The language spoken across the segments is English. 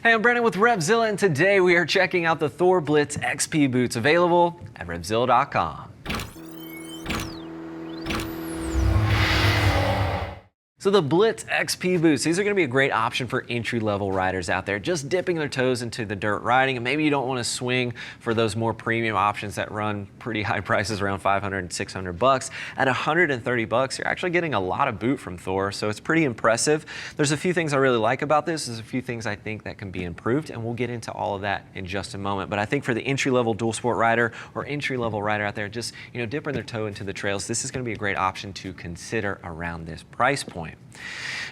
Hey, I'm Brandon with RevZilla, and today we are checking out the Thor Blitz XP Boots, available at RevZilla.com. So the Blitz XP Boots, these are going to be a great option for entry-level riders out there, just dipping their toes into the dirt riding, and maybe you don't want to swing for those more premium options that run pretty high prices, around 500 and 600 bucks. At 130 bucks, you're actually getting a lot of boot from Thor, so it's pretty impressive. There's a few things I really like about this. There's a few things I think that can be improved, and we'll get into all of that in just a moment. But I think for the entry-level dual sport rider or entry-level rider out there, just dipping their toe into the trails, this is going to be a great option to consider around this price point.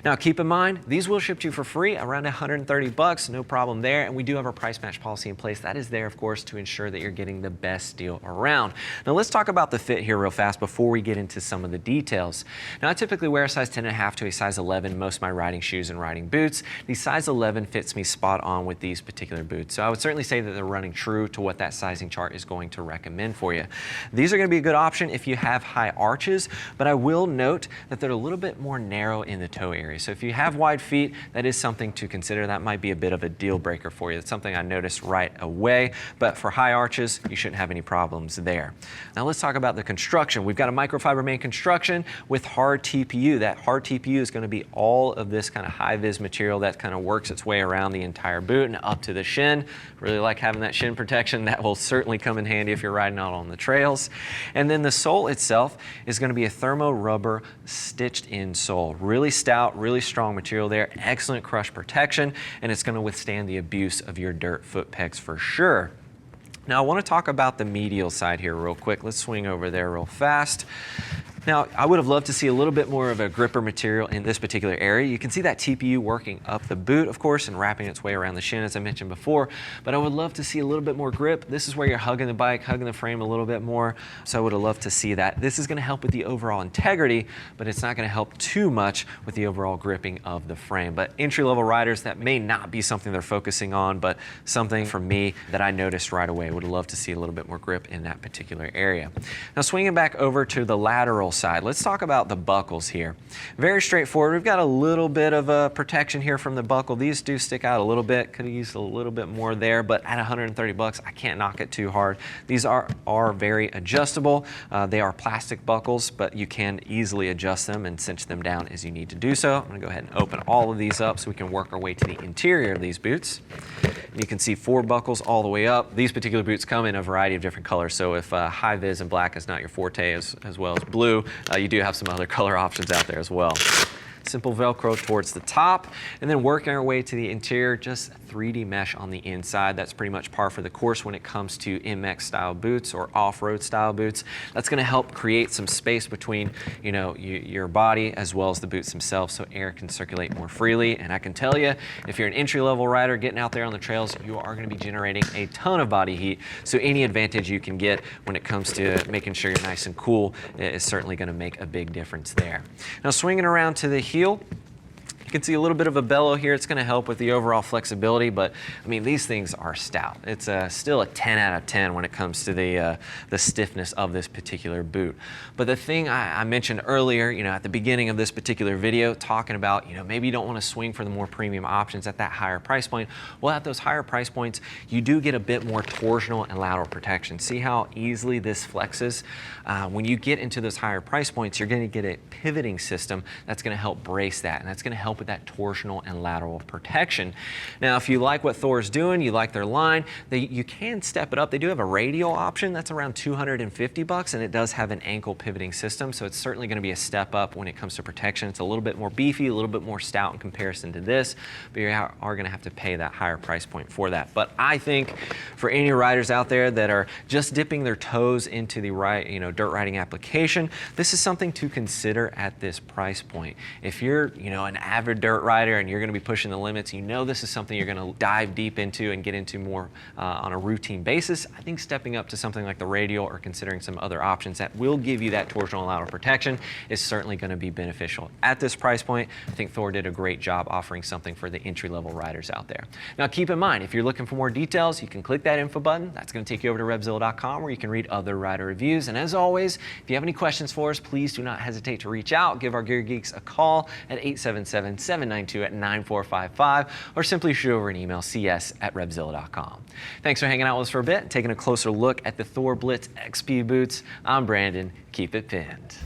Now keep in mind, these will ship to you for free, around 130 bucks, no problem there, and we do have our price match policy in place. That is there, of course, to ensure that you're getting the best deal around. Now let's talk about the fit here real fast before we get into some of the details. Now I typically wear a size 10.5 to a size 11 most of my riding shoes and riding boots. The size 11 fits me spot on with these particular boots, so I would certainly say that they're running true to what that sizing chart is going to recommend for you. These are going to be a good option if you have high arches, but I will note that they're a little bit more narrow in the toe area. So if you have wide feet, that is something to consider. That might be a bit of a deal breaker for you. That's something I noticed right away, but for high arches, you shouldn't have any problems there. Now let's talk about the construction. We've got a microfiber main construction with hard TPU. That hard TPU is going to be all of this kind of high-vis material that kind of works its way around the entire boot and up to the shin. Really like having that shin protection. That will certainly come in handy if you're riding out on the trails. And then the sole itself is going to be a thermo rubber stitched in sole. Really stout, really strong material there, excellent crush protection, and it's going to withstand the abuse of your dirt foot pegs for sure. Now I want to talk about the medial side here real quick. Let's swing over there real fast. Now, I would have loved to see a little bit more of a gripper material in this particular area. You can see that TPU working up the boot, of course, and wrapping its way around the shin, as I mentioned before, but I would love to see a little bit more grip. This is where you're hugging the bike, hugging the frame a little bit more, so I would have loved to see that. This is going to help with the overall integrity, but it's not going to help too much with the overall gripping of the frame. But entry-level riders, that may not be something they're focusing on, but something for me that I noticed right away. Would have loved to see a little bit more grip in that particular area. Now, swinging back over to the lateral side, let's talk about the buckles here. Very straightforward. We've got a little bit of a protection here from the buckle. These do stick out a little bit. Could have used a little bit more there, but at 130 bucks, I can't knock it too hard. These are very adjustable. They are plastic buckles, but you can easily adjust them and cinch them down as you need to do so. I'm going to go ahead and open all of these up so we can work our way to the interior of these boots. You can see 4 buckles all the way up. These particular boots come in a variety of different colors, so if high vis and black is not your forte, as well as blue, you do have some other color options out there as well. Simple Velcro towards the top, and then working our way to the interior, just 3D mesh on the inside. That's pretty much par for the course when it comes to MX style boots or off-road style boots. That's going to help create some space between your body as well as the boots themselves, so air can circulate more freely. And I can tell you, if you're an entry-level rider getting out there on the trails, you are going to be generating a ton of body heat, so any advantage you can get when it comes to making sure you're nice and cool is certainly going to make a big difference there. Now swinging around to the heel, you can see a little bit of a bellow here. It's going to help with the overall flexibility, but I mean, these things are stout. It's still a 10 out of 10 when it comes to the stiffness of this particular boot. But the thing I mentioned earlier, at the beginning of this particular video, talking about, maybe you don't want to swing for the more premium options at that higher price point. Well, at those higher price points, you do get a bit more torsional and lateral protection. See how easily this flexes? When you get into those higher price points, you're going to get a pivoting system that's going to help brace that, and that's going to help with that torsional and lateral protection. Now, if you like what Thor's doing, you like their line, you can step it up. They do have a radial option that's around 250 bucks, and it does have an ankle pivoting system, so it's certainly going to be a step up when it comes to protection. It's a little bit more beefy, a little bit more stout in comparison to this, but you are going to have to pay that higher price point for that. But I think for any riders out there that are just dipping their toes into the dirt riding application, this is something to consider at this price point. If you're an avid dirt rider and you're going to be pushing the limits, this is something you're going to dive deep into and get into more on a routine basis, I think stepping up to something like the radial or considering some other options that will give you that torsional and lateral protection is certainly going to be beneficial. At this price point, I think Thor did a great job offering something for the entry-level riders out there. Now keep in mind, if you're looking for more details, you can click that info button. That's going to take you over to RevZilla.com where you can read other rider reviews. And as always, if you have any questions for us, please do not hesitate to reach out. Give our Gear Geeks a call at 877 877-792-9455, or simply shoot over an email, cs@RevZilla.com. Thanks for hanging out with us for a bit, taking a closer look at the Thor Blitz XP Boots. I'm Brandon. Keep it pinned.